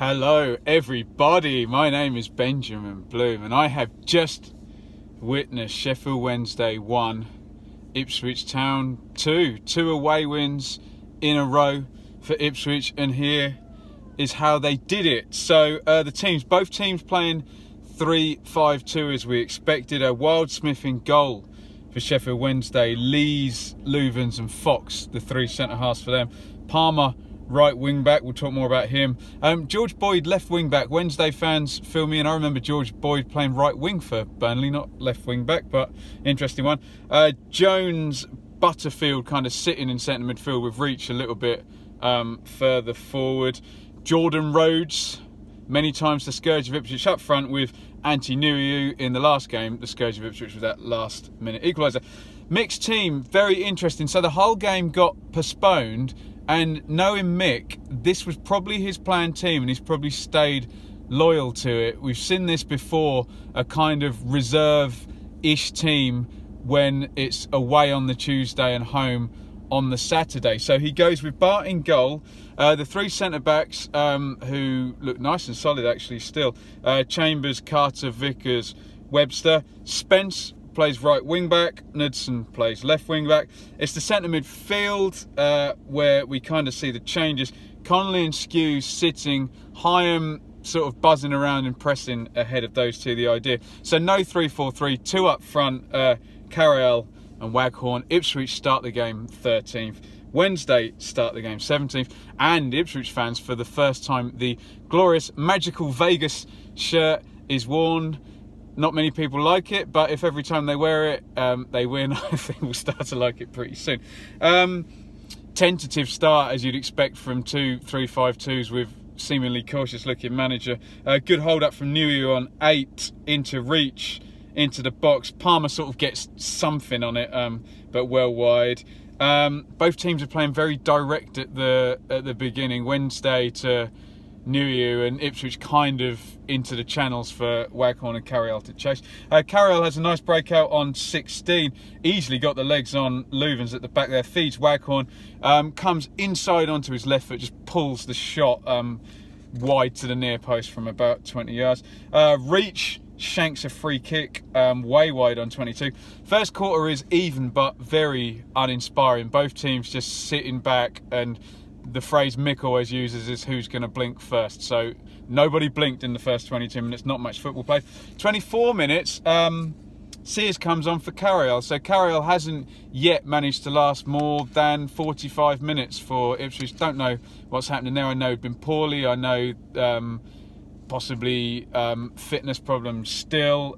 Hello everybody, my name is Benjamin Bloom and I have just witnessed Sheffield Wednesday 1, Ipswich Town 2. Two away wins in a row for Ipswich, and here is how they did it. So both teams playing 3-5-2 as we expected. A Wildsmith in goal for Sheffield Wednesday, Lees, Louvens and Fox, the three centre-halves for them. Palmer, right wing back, we'll talk more about him. George Boyd, left wing back. Wednesday fans fill me in, I remember George Boyd playing right wing for Burnley, not left wing back, but interesting one. Jones, Butterfield kind of sitting in centre midfield with Reach a little bit further forward. Jordan Rhodes, many times the scourge of Ipswich up front, with Antti Nuiu in the last game, the scourge of Ipswich with that last minute equaliser. Mixed team, very interesting. So the whole game got postponed, and knowing Mick, this was probably his planned team and he's probably stayed loyal to it. We've seen this before, a kind of reserve-ish team when it's away on the Tuesday and home on the Saturday. So he goes with Bart in goal, the three centre-backs who look nice and solid actually still. Chambers, Carter, Vickers, Webster. Spence plays right wing back, Knudsen plays left wing back. It's the centre midfield where we kind of see the changes. Connolly and Skew sitting, Hyam sort of buzzing around and pressing ahead of those two, the idea. So no 3-4-3, two up front, Carriel and Waghorn. Ipswich start the game 13th. Wednesday start the game 17th. And Ipswich fans, for the first time, the glorious magical Vegas shirt is worn. Not many people like it, but if every time they wear it, they win, I think we'll start to like it pretty soon. Tentative start, as you'd expect from 2-3-5-2s with seemingly cautious looking manager. Good hold up from Nuiu on 8 into Reach, into the box. Palmer sort of gets something on it, but well wide. Both teams are playing very direct at the beginning. Wednesday to Nuiu, and Ipswich kind of into the channels for Waghorn and Carriel to chase. Carriel has a nice breakout on 16, easily got the legs on Louvens at the back there, feeds Waghorn, comes inside onto his left foot, just pulls the shot wide to the near post from about 20 yards. Reach shanks a free kick way wide on 22. First quarter is even but very uninspiring. Both teams just sitting back, and the phrase Mick always uses is who's going to blink first. So nobody blinked in the first 22 minutes, not much football played. 24 minutes, Sears comes on for Carriel. So Carriel hasn't yet managed to last more than 45 minutes for Ipswich. Don't know what's happening there. I know he's been poorly. I know possibly fitness problems still.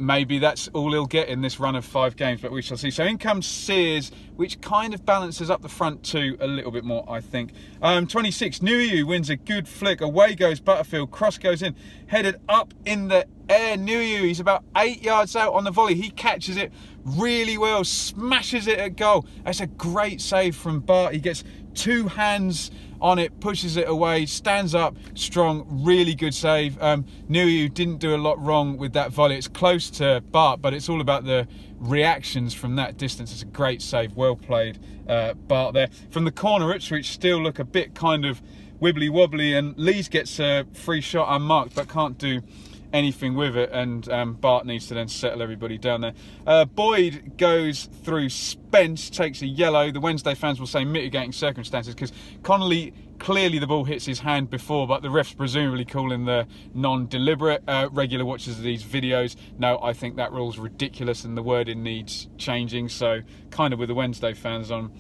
Maybe that's all he'll get in this run of 5 games, but we shall see. So in comes Sears, which kind of balances up the front two a little bit more, I think. 26, Nuiu wins a good flick. Away goes Butterfield, cross goes in, headed up in the air. Nuiu, he's about 8 yards out on the volley. He catches it really well, smashes it at goal. That's a great save from Bart. He gets 2 hands on it, pushes it away, stands up strong, really good save. Nuiu didn't do a lot wrong with that volley. It's close to Bart, but it's all about the reactions from that distance. It's a great save, well played Bart there. From the corner, Ipswich still look a bit kind of wibbly wobbly, and Lees gets a free shot unmarked but can't do anything with it, and Bart needs to then settle everybody down there. Boyd goes through Spence, takes a yellow. The Wednesday fans will say mitigating circumstances, because Connolly, clearly the ball hits his hand before, but the ref's presumably calling the non-deliberate. Regular watchers of these videos know I think that rule's ridiculous and the wording needs changing, so kind of with the Wednesday fans on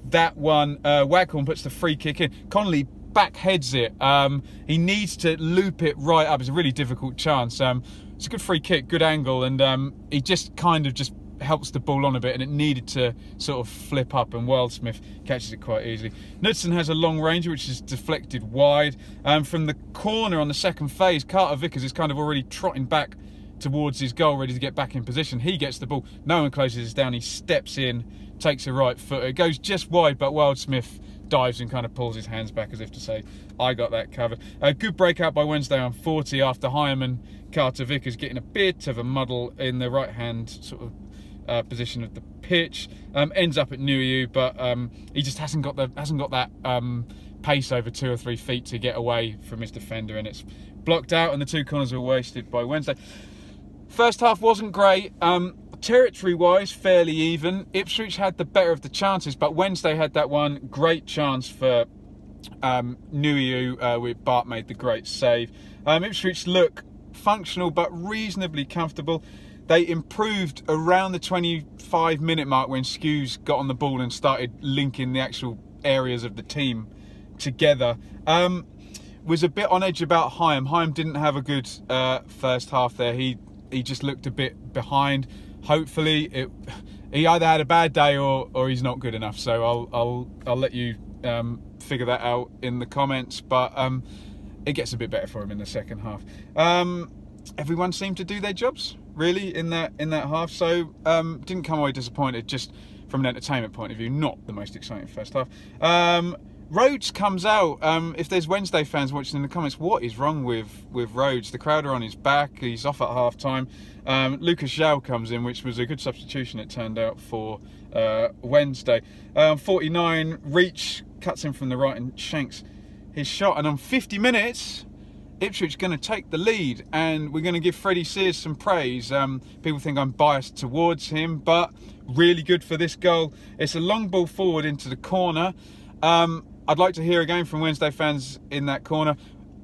that one. Waghorn puts the free kick in. Connolly backheads it. He needs to loop it right up. It's a really difficult chance. It's a good free kick, good angle, and he just kind of just helps the ball on a bit, and it needed to sort of flip up, and Wildsmith catches it quite easily. Knudsen has a long ranger which is deflected wide. From the corner on the second phase, Carter Vickers is kind of already trotting back towards his goal, ready to get back in position. He gets the ball, no one closes it down, he steps in, takes a right foot. It goes just wide, but Wildsmith dives and kind of pulls his hands back as if to say, I got that covered. A good breakout by Wednesday on 40 after Hyam and Carter Vickers getting a bit of a muddle in the right hand sort of position of the pitch. Ends up at Nuiu, but he just hasn't got that pace over 2 or 3 feet to get away from his defender, and it's blocked out, and the 2 corners were wasted by Wednesday. First half wasn't great. Territory-wise, fairly even. Ipswich had the better of the chances, but Wednesday had that one great chance for Nuiu, where Bart made the great save. Ipswich look functional but reasonably comfortable. They improved around the 25-minute mark when Skews got on the ball and started linking the actual areas of the team together. Was a bit on edge about Hyam. Hyam didn't have a good first half there. He just looked a bit behind. Hopefully he either had a bad day or he's not good enough. So I'll let you figure that out in the comments. But it gets a bit better for him in the second half. Everyone seemed to do their jobs really in that half. So didn't come away disappointed, just from an entertainment point of view. Not the most exciting first half. Rhodes comes out. If there's Wednesday fans watching in the comments, what is wrong with Rhodes? The crowd are on his back. He's off at half time. Lucas Zhao comes in, which was a good substitution, it turned out, for Wednesday. 49, Reach cuts in from the right and shanks his shot. And on 50 minutes, Ipswich going to take the lead, and we're going to give Freddie Sears some praise. People think I'm biased towards him, but really good for this goal. It's a long ball forward into the corner. I'd like to hear again from Wednesday fans in that corner.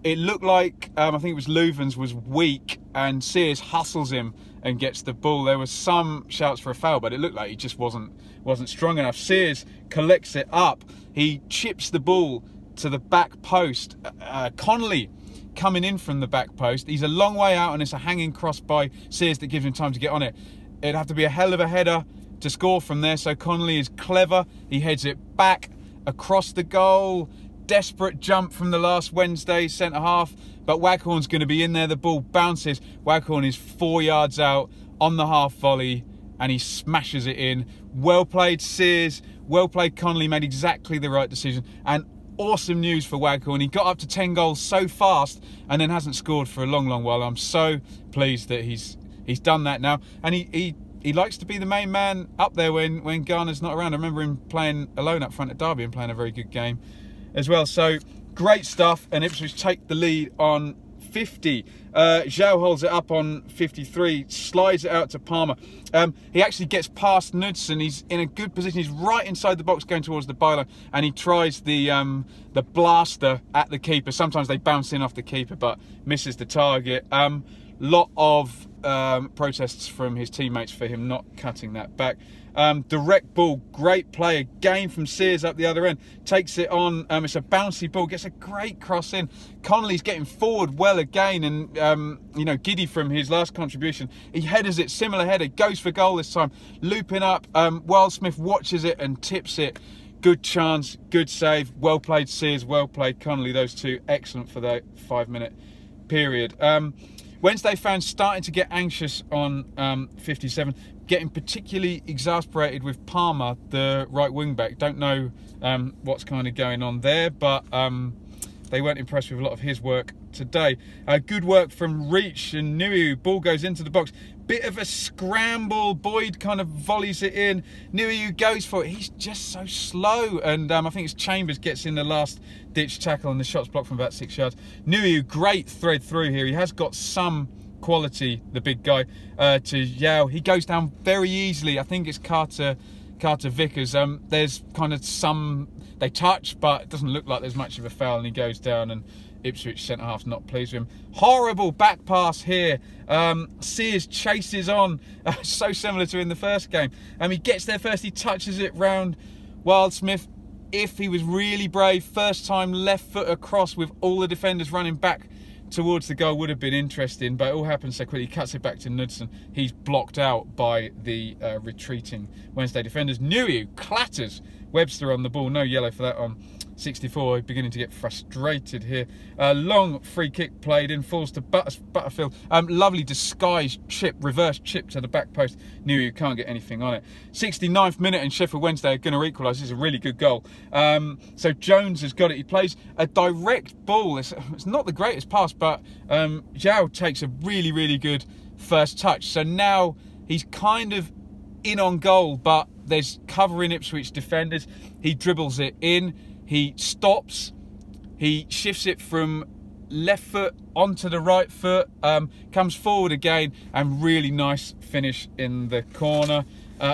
It looked like, I think it was Louvens was weak, and Sears hustles him and gets the ball. There was some shouts for a foul, but it looked like he just wasn't strong enough. Sears collects it up. He chips the ball to the back post. Connolly coming in from the back post. He's a long way out, and it's a hanging cross by Sears that gives him time to get on it. It'd have to be a hell of a header to score from there, so Connolly is clever. He heads it back across the goal. Desperate jump from the last Wednesday centre half, but Waghorn's going to be in there. The ball bounces. Waghorn is 4 yards out on the half volley, and he smashes it in. Well played, Sears. Well played, Connolly. Made exactly the right decision. And awesome news for Waghorn. He got up to 10 goals so fast and then hasn't scored for a long while. I'm so pleased that he's done that now, and he likes to be the main man up there when Garner's not around. I remember him playing alone up front at Derby and playing a very good game as well. So great stuff, and Ipswich take the lead on 50. Zhao holds it up on 53, slides it out to Palmer. He actually gets past Knudsen. He's in a good position. He's right inside the box going towards the byline, and he tries the blaster at the keeper. Sometimes they bounce in off the keeper, but misses the target. Lot of protests from his teammates for him not cutting that back. Direct ball, great play again from Sears up the other end, takes it on. It's a bouncy ball, gets a great cross in. Connolly's getting forward well again, and you know, giddy from his last contribution. He headers it, similar header, goes for goal this time, looping up. Wildsmith watches it and tips it. Good chance, good save, well played Sears, well played Connolly. Those two excellent for that 5-minute period. Wednesday fans starting to get anxious on 57, getting particularly exasperated with Palmer, the right wing back. Don't know what's kind of going on there, but they weren't impressed with a lot of his work today. Good work from Reach and Nuiu. Ball goes into the box. Bit of a scramble. Boyd kind of volleys it in. Nuiu goes for it. He's just so slow. And I think it's Chambers gets in the last ditch tackle, and the shot's blocked from about 6 yards. Nuiu, great thread through here. He has got some quality, the big guy, to Yao. He goes down very easily. I think it's Carter Vickers. There's kind of some, they touch, but it doesn't look like there's much of a foul, and he goes down, and Ipswich centre-half's not pleased with him. Horrible back pass here. Sears chases on, so similar to in the first game. He gets there first, he touches it round Wildsmith. If he was really brave, first time left foot across with all the defenders running back towards the goal would have been interesting, but it all happens so quickly. He cuts it back to Knudsen. He's blocked out by the retreating Wednesday defenders. Nuiu clatters Webster on the ball. No yellow for that on 64, beginning to get frustrated here. Long free kick played in, falls to Butterfield. Lovely disguised chip, reverse chip to the back post. Nuiu can't get anything on it. 69th minute, and Sheffield Wednesday are going to equalise. This is a really good goal. So Jones has got it. He plays a direct ball. It's not the greatest pass, but Zhao takes a really good first touch. So now he's kind of in on goal, but there's cover in Ipswich defenders. He dribbles it in. He stops, He shifts it from left foot onto the right foot, comes forward again, and really nice finish in the corner.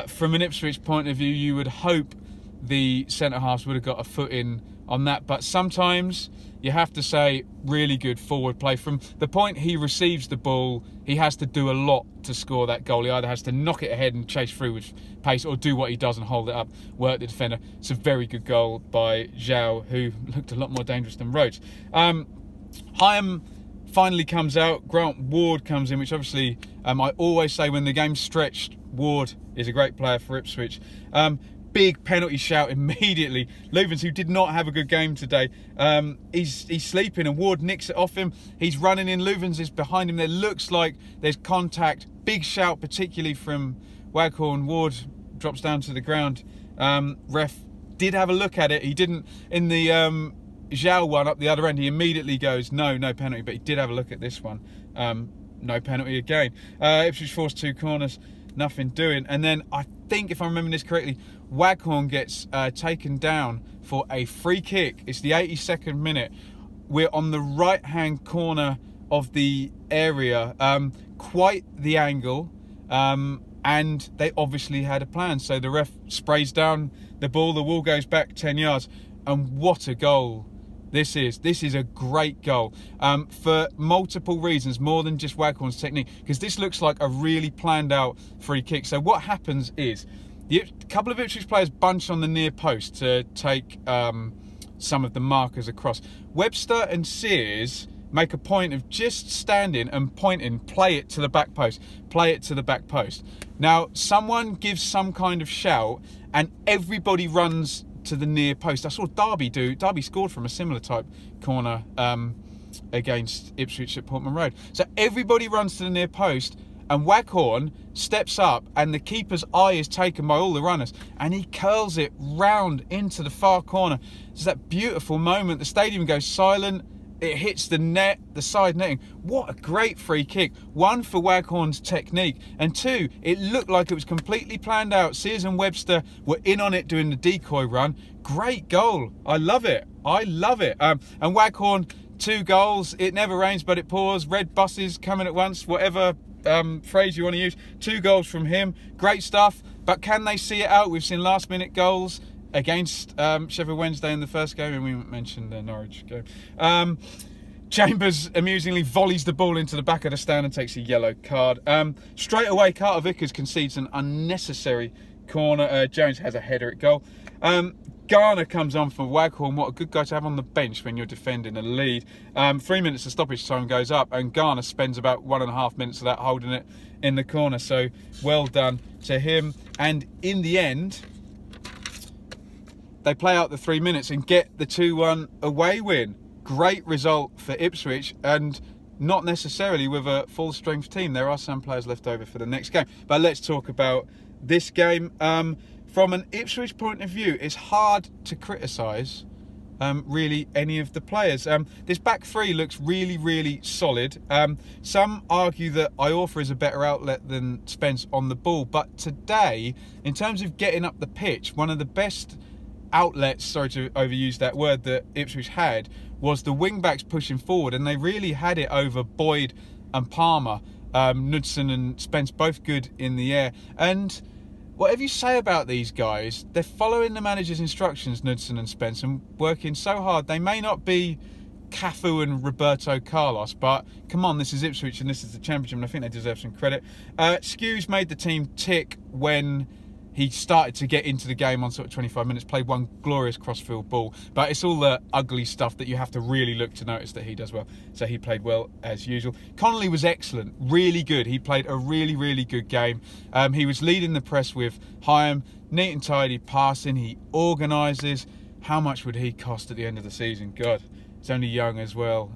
From an Ipswich point of view, you would hope the centre-halves would have got a foot in on that, but sometimes you have to say really good forward play. From the point he receives the ball, he has to do a lot to score that goal. He either has to knock it ahead and chase through with pace, or do what he does and hold it up, work the defender. It's a very good goal by Zhao, who looked a lot more dangerous than Rhodes. Hyam finally comes out. Grant Ward comes in, which obviously I always say when the game's stretched, Ward is a great player for Ipswich. Big penalty shout immediately. Louvens, who did not have a good game today, he's sleeping and Ward nicks it off him. He's running in. Louvens is behind him. There looks like there's contact. Big shout, particularly from Waghorn. Ward drops down to the ground. Ref did have a look at it. He didn't in the Zhao one up the other end. He immediately goes, no penalty, but he did have a look at this one. No penalty again. Ipswich forced 2 corners, nothing doing. And then I think, if I remember this correctly, Waghorn gets taken down for a free kick. It's the 82nd minute. We're on the right-hand corner of the area, quite the angle, and they obviously had a plan. So the ref sprays down the ball, the wall goes back 10 yards, and what a goal this is. This is a great goal for multiple reasons, more than just Waghorn's technique, because this looks like a really planned out free kick. So what happens is, a couple of Ipswich players bunch on the near post to take some of the markers across. Webster and Sears make a point of just standing and pointing, play it to the back post, play it to the back post. Now, someone gives some kind of shout and everybody runs to the near post. I saw Derby do. Derby scored from a similar type corner against Ipswich at Portman Road. So everybody runs to the near post, and Waghorn steps up, and the keeper's eye is taken by all the runners, and he curls it round into the far corner. It's that beautiful moment. The stadium goes silent. It hits the net, the side netting. What a great free kick. 1, for Waghorn's technique, and 2, it looked like it was completely planned out. Sears and Webster were in on it doing the decoy run. Great goal. I love it. I love it. And Waghorn, 2 goals. It never rains but it pours. Red buses coming at once, whatever phrase you want to use. 2 goals from him. Great stuff. But can they see it out? We've seen last minute goals against Sheffield Wednesday in the first game, and we mentioned the Norwich game. Chambers amusingly volleys the ball into the back of the stand and takes a yellow card. Straight away, Carter Vickers concedes an unnecessary corner. Jones has a header at goal. Garner comes on for Waghorn. What a good guy to have on the bench when you're defending a lead. 3 minutes of stoppage time goes up, and Garner spends about 1.5 minutes of that holding it in the corner. So well done to him. And in the end, they play out the 3 minutes and get the 2-1 away win. Great result for Ipswich, and not necessarily with a full-strength team. There are some players left over for the next game. But let's talk about this game. From an Ipswich point of view, it's hard to criticise really any of the players. This back 3 looks really, really solid. Some argue that Iorfa is a better outlet than Spence on the ball. But today, in terms of getting up the pitch, one of the best outlets, sorry to overuse that word, that Ipswich had was the wing-backs pushing forward, and they really had it over Boyd and Palmer. Knudsen and Spence both good in the air. And whatever you say about these guys, they're following the manager's instructions, Knudsen and Spence, and working so hard. They may not be Cafu and Roberto Carlos, but come on, this is Ipswich and this is the Championship, and I think they deserve some credit. Skews made the team tick when he started to get into the game on sort of 25 minutes, played one glorious crossfield ball. But it's all the ugly stuff that you have to really look to notice that he does well. So he played well as usual. Connolly was excellent, really good. He played a really, really good game. He was leading the press with Hyam, neat and tidy passing. He organises. How much would he cost at the end of the season? God, he's only young as well.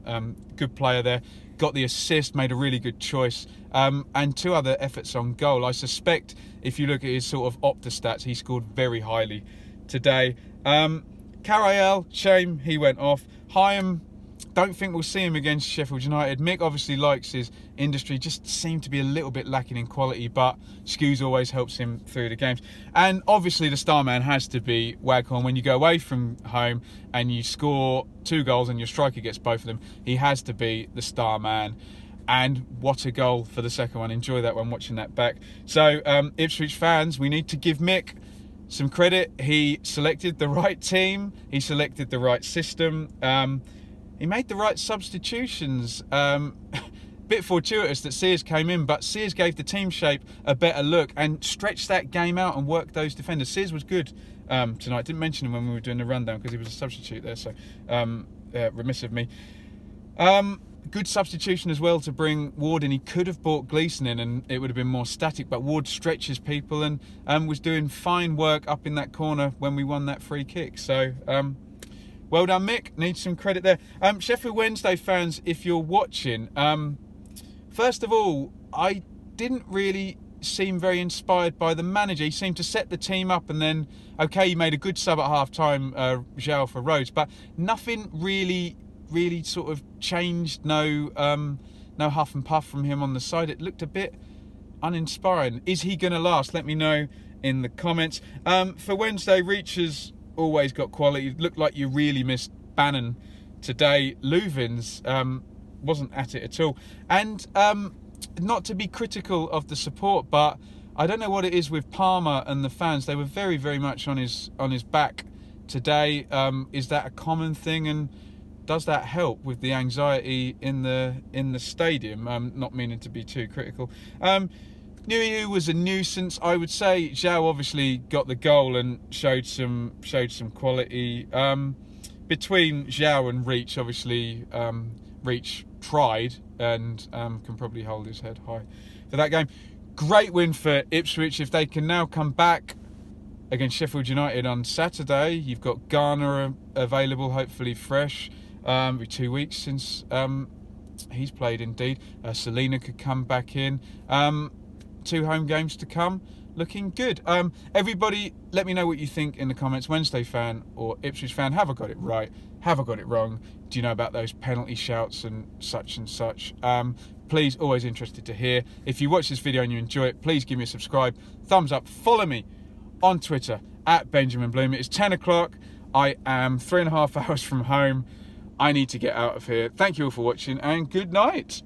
Good player there. Got the assist, made a really good choice. And 2 other efforts on goal. I suspect if you look at his sort of Opta stats, he scored very highly today. Carael, shame he went off. Hyam Don't think we'll see him against Sheffield United. Mick obviously likes his industry, just seemed to be a little bit lacking in quality, but Scouse always helps him through the games. And obviously the star man has to be Waghorn. When you go away from home and you score 2 goals and your striker gets both of them, he has to be the star man. And what a goal for the second one. Enjoy that one, watching that back. So Ipswich fans, we need to give Mick some credit. He selected the right team, he selected the right system, he made the right substitutions. Bit fortuitous that Sears came in, but Sears gave the team shape a better look and stretched that game out and worked those defenders. Sears was good tonight. Didn't mention him when we were doing the rundown because he was a substitute there, so remiss of me. Good substitution as well to bring Ward in. He could have brought Gleeson in and it would have been more static, but Ward stretches people and was doing fine work up in that corner when we won that free kick. So well done, Mick. Needs some credit there. Sheffield Wednesday fans, if you're watching, first of all, I didn't really seem very inspired by the manager. He seemed to set the team up and then, okay, he made a good sub at half-time, Zhao for Rhodes, but nothing really sort of changed. No huff and puff from him on the side. It looked a bit uninspiring. Is he going to last? Let me know in the comments. For Wednesday, Reach has always got quality. It looked like you really missed Bannon today. Luvins wasn't at it at all. And not to be critical of the support, but I don't know what it is with Palmer and the fans. They were very, very much on his back today. Is that a common thing, and does that help with the anxiety in the stadium? Not meaning to be too critical. Nuiu was a nuisance, I would say. Zhao obviously got the goal and showed some quality. Between Zhao and Reach, obviously Reach tried and can probably hold his head high for that game. Great win for Ipswich. If they can now come back against Sheffield United on Saturday, you've got Garner available, hopefully fresh. It'll be 2 weeks since he's played indeed. Selena could come back in. 2 home games to come, looking good. Everybody, let me know what you think in the comments. Wednesday fan or Ipswich fan, have I got it right? Have I got it wrong? Do you know about those penalty shouts and such? Please, always interested to hear. If you watch this video and you enjoy it, please give me a subscribe, thumbs up, follow me on Twitter at Benjamin Bloom. It's 10 o'clock. I am 3.5 hours from home. I need to get out of here. Thank you all for watching and good night.